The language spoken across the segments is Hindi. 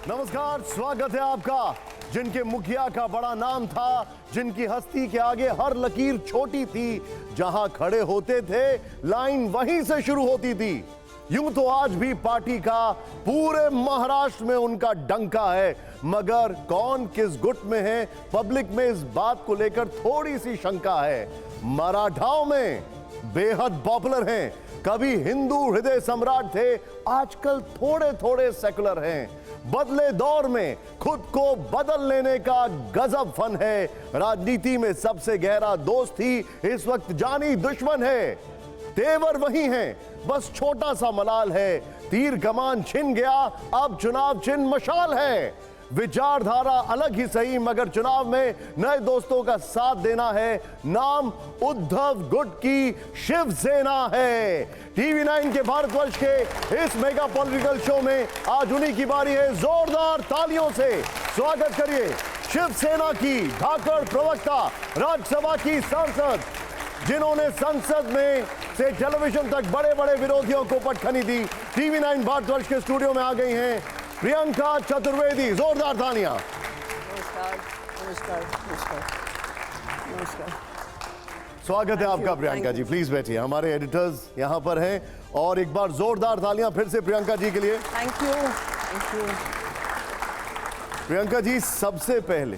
नमस्कार, स्वागत है आपका। जिनके मुखिया का बड़ा नाम था, जिनकी हस्ती के आगे हर लकीर छोटी थी, जहां खड़े होते थे लाइन वहीं से शुरू होती थी। यूं तो आज भी पार्टी का पूरे महाराष्ट्र में उनका डंका है, मगर कौन किस गुट में है, पब्लिक में इस बात को लेकर थोड़ी सी शंका है। मराठाओं में बेहद पॉपुलर हैं, कभी हिंदू हृदय सम्राट थे, आजकल थोड़े थोड़े सेकुलर हैं। बदले दौर में खुद को बदल लेने का गजब फन है। राजनीति में सबसे गहरा दोस्त ही इस वक्त जानी दुश्मन है। तेवर वही हैं, बस छोटा सा मलाल है। तीर कमान छिन गया, अब चुनाव चिन्ह मशाल है। विचारधारा अलग ही सही, मगर चुनाव में नए दोस्तों का साथ देना है। नाम उद्धव गुट की शिवसेना है। टीवी 9 के भारतवर्ष के इस मेगा पॉलिटिकल शो में आज उन्हीं की बारी है। जोरदार तालियों से स्वागत करिए शिवसेना की धाकड़ प्रवक्ता, राज्यसभा की सांसद, जिन्होंने संसद में से टेलीविजन तक बड़े बड़े विरोधियों को पटखनी दी। टीवी 9 भारतवर्ष के स्टूडियो में आ गई हैं प्रियंका चतुर्वेदी। जोरदार तालियां। नमस्कार नमस्कार नमस्कार नमस्कार। स्वागत है आपका प्रियंका जी, प्लीज बैठिए। हमारे एडिटर्स यहां पर हैं और एक बार जोरदार तालियां फिर से प्रियंका जी के लिए। Thank you thank you. Priyanka ji, सबसे पहले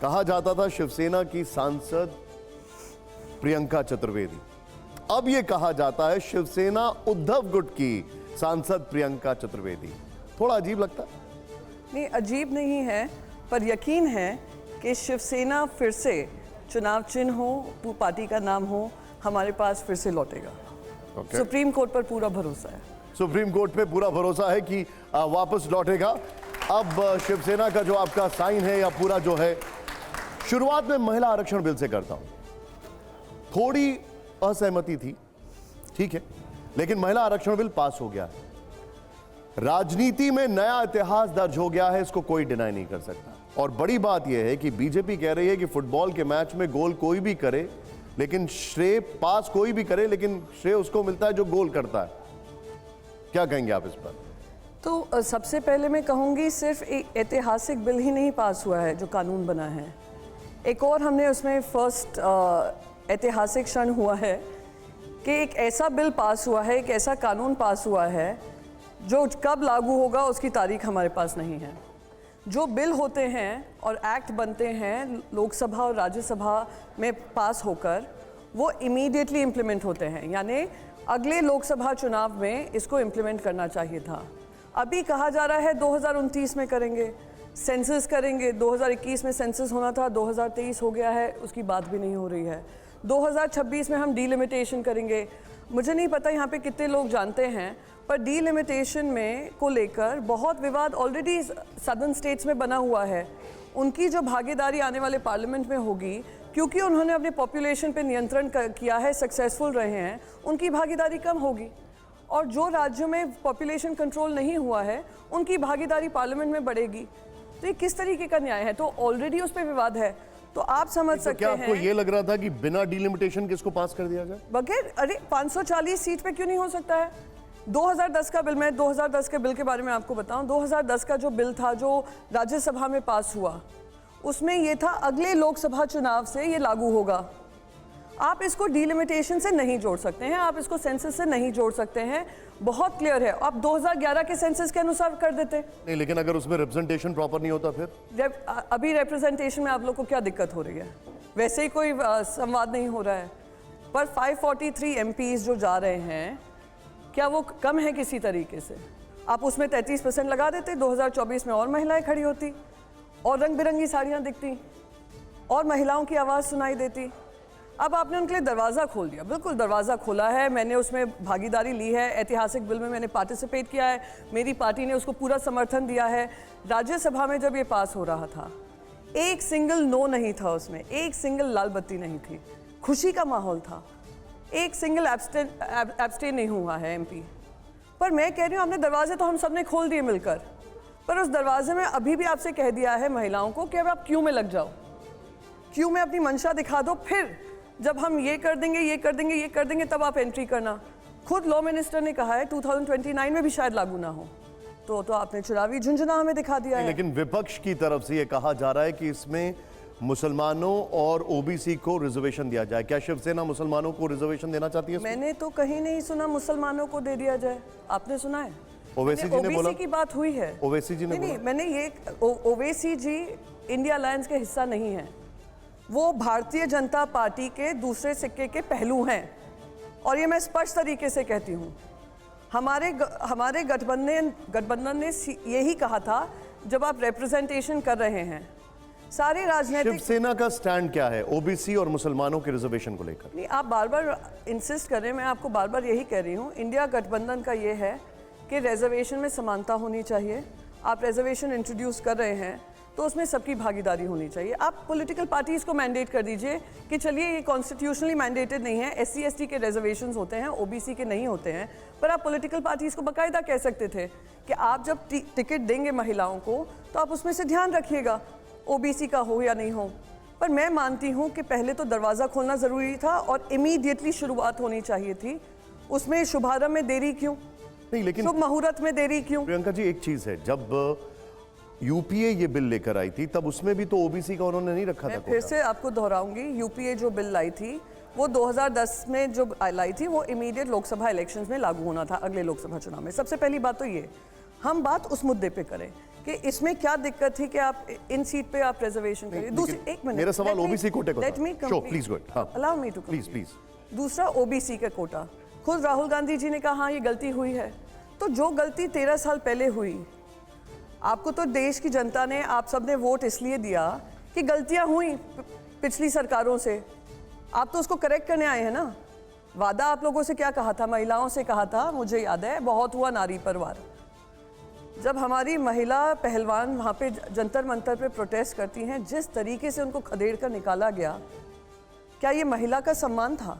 कहा जाता था शिवसेना की सांसद प्रियंका चतुर्वेदी, अब यह कहा जाता है शिवसेना उद्धव गुट की सांसद प्रियंका चतुर्वेदी। थोड़ा अजीब लगता है? नहीं, अजीब नहीं है, पर यकीन है कि शिवसेना फिर से चुनाव चिन्ह हो, पार्टी का नाम हो, हमारे पास फिर से लौटेगा। सुप्रीम कोर्ट पर पूरा भरोसा है। सुप्रीम कोर्ट पे पूरा भरोसा है कि वापस लौटेगा। अब शिवसेना का जो आपका साइन है या पूरा जो है, शुरुआत में महिला आरक्षण बिल से करता हूं, थोड़ी असहमति थी, ठीक है, लेकिन महिला आरक्षण बिल पास हो गया है। राजनीति में नया इतिहास दर्ज हो गया है, इसको कोई डिनाई नहीं कर सकता। और बड़ी बात यह है कि बीजेपी कह रही है कि फुटबॉल के मैच में गोल कोई भी करे, लेकिन श्रेय, पास कोई भी करे, लेकिन श्रेय उसको मिलता है जो गोल करता है। क्या कहेंगे आप इस पर? तो सबसे पहले मैं कहूँगी, सिर्फ एक ऐतिहासिक बिल ही नहीं पास हुआ है जो कानून बना है, एक और हमने उसमें फर्स्ट ऐतिहासिक क्षण हुआ है कि एक ऐसा बिल पास हुआ है, एक ऐसा कानून पास हुआ है जो कब लागू होगा उसकी तारीख हमारे पास नहीं है। जो बिल होते हैं और एक्ट बनते हैं लोकसभा और राज्यसभा में पास होकर, वो इमीडिएटली इम्प्लीमेंट होते हैं, यानी अगले लोकसभा चुनाव में इसको इम्प्लीमेंट करना चाहिए था। अभी कहा जा रहा है 2029 में करेंगे, सेंसस करेंगे। 2021 में सेंसस होना था, 2023 हो गया है, उसकी बात भी नहीं हो रही है। 2026 में हम डीलिमिटेशन करेंगे। मुझे नहीं पता यहाँ पे कितने लोग जानते हैं, पर डीलिमिटेशन में को लेकर बहुत विवाद ऑलरेडी सदर्न स्टेट्स में बना हुआ है। उनकी जो भागीदारी आने वाले पार्लियामेंट में होगी, क्योंकि उन्होंने अपने पॉपुलेशन पे नियंत्रण किया है, सक्सेसफुल रहे हैं, उनकी भागीदारी कम होगी। और जो राज्यों में पॉपुलेशन कंट्रोल नहीं हुआ है, उनकी भागीदारी पार्लियामेंट में बढ़ेगी। तो ये किस तरीके का न्याय है? तो ऑलरेडी उस पर विवाद है, तो आप समझ सकते हैं। क्या आपको ये लग रहा था कि बिना डीलिमिटेशन किसको पास कर दिया जाए? बगैर, अरे 540 सीट पे क्यों नहीं हो सकता है? 2010 का बिल, मैं 2010 के बिल के बारे में आपको बताऊं। 2010 का जो बिल था, जो राज्यसभा में पास हुआ, उसमें ये था अगले लोकसभा चुनाव से ये लागू होगा। आप इसको डीलिमिटेशन से नहीं जोड़ सकते हैं, आप इसको सेंसस से नहीं जोड़ सकते हैं, बहुत क्लियर है। आप 2011 के सेंसस के अनुसार कर देते नहीं, लेकिन अगर उसमें रिप्रेजेंटेशन प्रॉपर नहीं होता फिर? अभी रिप्रेजेंटेशन में आप लोग को क्या दिक्कत हो रही है? वैसे ही कोई संवाद नहीं हो रहा है। पर 543 MPs जो जा रहे हैं, क्या वो कम है किसी तरीके से? आप उसमें 33% लगा देते, 2024 में और महिलाएं खड़ी होती, और रंग बिरंगी साड़ियाँ दिखती, और महिलाओं की आवाज़ सुनाई देती। अब आपने उनके लिए दरवाज़ा खोल दिया। बिल्कुल दरवाज़ा खोला है, मैंने उसमें भागीदारी ली है, ऐतिहासिक बिल में मैंने पार्टिसिपेट किया है, मेरी पार्टी ने उसको पूरा समर्थन दिया है। राज्यसभा में जब ये पास हो रहा था, एक सिंगल नो नहीं था उसमें, एक सिंगल लाल बत्ती नहीं थी, खुशी का माहौल था, एक सिंगल एब्स्टेन नहीं हुआ है MP। पर मैं कह रही हूँ, हमने दरवाजे तो हम सब ने खोल दिए मिलकर, पर उस दरवाजे में अभी भी आपसे कह दिया है महिलाओं को कि अब आप क्यू में लग जाओ, क्यू में अपनी मंशा दिखा दो, फिर जब हम ये कर देंगे, ये कर देंगे, ये कर देंगे, तब आप एंट्री करना। खुद लॉ मिनिस्टर ने कहा है 2029 में भी शायद लागू ना हो। तो आपने चुनावी झुंझुना हमें दिखा दिया है। लेकिन विपक्ष की तरफ से यह कहा जा रहा है कि इसमें मुसलमानों और ओबीसी को रिजर्वेशन दिया जाए। क्या शिवसेना मुसलमानों को रिजर्वेशन देना चाहती है इसमें? मैंने तो कहीं नहीं सुना मुसलमानों को दे दिया जाए। आपने सुना है? ओवैसी जी ने बोला, ओबीसी की बात हुई है। ओवैसी जी ने नहीं, बोला। मैंने ये ओवैसी जी इंडिया अलायंस के हिस्सा नहीं है, वो भारतीय जनता पार्टी के दूसरे सिक्के के पहलू हैं, और ये मैं स्पष्ट तरीके से कहती हूँ। हमारे गठबंधन ने यही कहा था जब आप रिप्रेजेंटेशन कर रहे हैं सारे राजनीतिक। शिवसेना का स्टैंड क्या है ओबीसी और मुसलमानों के रिजर्वेशन को लेकर? नहीं, आप बार बार इंसिस्ट कर रहे हैं, मैं आपको बार बार यही कह रही हूँ। इंडिया गठबंधन का ये है कि रिजर्वेशन में समानता होनी चाहिए। आप रिजर्वेशन इंट्रोड्यूस कर रहे हैं तो उसमें सबकी भागीदारी होनी चाहिए। आप पॉलिटिकल पार्टीज को मैंडेट कर दीजिए कि चलिए ये कॉन्स्टिट्यूशनली मैंडेटेड नहीं है, SC ST के रिजर्वेशंस होते हैं, OBC के नहीं होते हैं। पर आप पॉलिटिकल पार्टीज को बाकायदा कह सकते थे कि आप जब टिकट देंगे महिलाओं को तो आप उसमें से ध्यान रखिएगा OBC का हो या नहीं हो। पर मैं मानती हूँ कि पहले तो दरवाज़ा खोलना ज़रूरी था और इमीडिएटली शुरुआत होनी चाहिए थी। उसमें शुभारंभ में देरी क्यों? नहीं, लेकिन शुभ मुहूर्त में देरी क्यों? प्रियंका जी, एक चीज है, जब यूपीए ये बिल लेकर आई थी तब उसमें भी तो ओबीसी का उन्होंने नहीं रखा था। मैं फिर से आपको दोहराऊंगी, यूपीए जो बिल लाई थी वो 2010 में जो लाई थी वो इमीडिएट लोकसभा इलेक्शंस में लागू होना था, अगले लोकसभा चुनाव में। सबसे पहली बात तो ये, हम बात उस मुद्दे पे करें कि इसमें क्या दिक्कत थी कि आप इन सीट पे आप रिजर्वेशन करें। दूसरी, एक मिनट, मेरा सवाल ओबीसी कोटे का लेट मी था। Please go ahead. Allow me to please. दूसरा ओबीसी का कोटा, खुद राहुल गांधी जी ने कहा हाँ ये गलती हुई है। तो जो गलती 13 साल पहले हुई, आपको तो देश की जनता ने, आप सब ने वोट इसलिए दिया कि गलतियां हुई पिछली सरकारों से, आप तो उसको करेक्ट करने आए हैं ना। वादा आप लोगों से क्या कहा था? महिलाओं से कहा था, मुझे याद है, बहुत हुआ नारी पर वार। जब हमारी महिला पहलवान वहाँ पे जंतर मंतर पे प्रोटेस्ट करती हैं, जिस तरीके से उनको खदेड़ कर निकाला गया, क्या ये महिला का सम्मान था?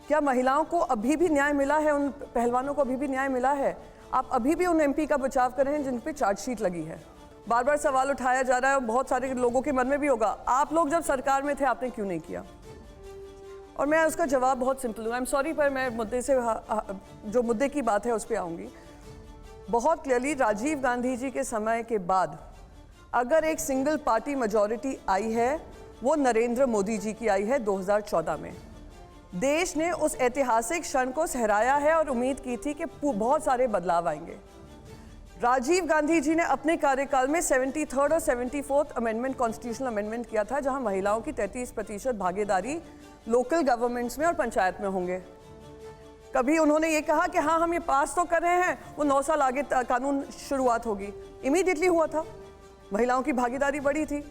क्या महिलाओं को अभी भी न्याय मिला है? उन पहलवानों को अभी भी न्याय मिला है? आप अभी भी उन MP का बचाव कर रहे हैं जिन पे चार्जशीट लगी है। बार बार सवाल उठाया जा रहा है और बहुत सारे लोगों के मन में भी होगा, आप लोग जब सरकार में थे आपने क्यों नहीं किया? और मैं उसका जवाब बहुत सिंपल हूँ। आई एम सॉरी, पर मैं मुद्दे से जो मुद्दे की बात है उस पर आऊँगी। बहुत क्लियरली राजीव गांधी जी के समय के बाद अगर एक सिंगल पार्टी मेजॉरिटी आई है वो नरेंद्र मोदी जी की आई है 2014 में। देश ने उस ऐतिहासिक क्षण को सहराया है और उम्मीद की थी कि बहुत सारे बदलाव आएंगे। राजीव गांधी जी ने अपने कार्यकाल में 73rd और 74th अमेंडमेंट, कॉन्स्टिट्यूशनल अमेंडमेंट किया था, जहां महिलाओं की 33% भागीदारी लोकल गवर्नमेंट्स में और पंचायत में होंगे। कभी उन्होंने ये कहा कि हाँ हम ये पास तो कर रहे हैं, वो 9 साल आगे कानून शुरुआत होगी। इमीडिएटली हुआ था, महिलाओं की भागीदारी बढ़ी थी।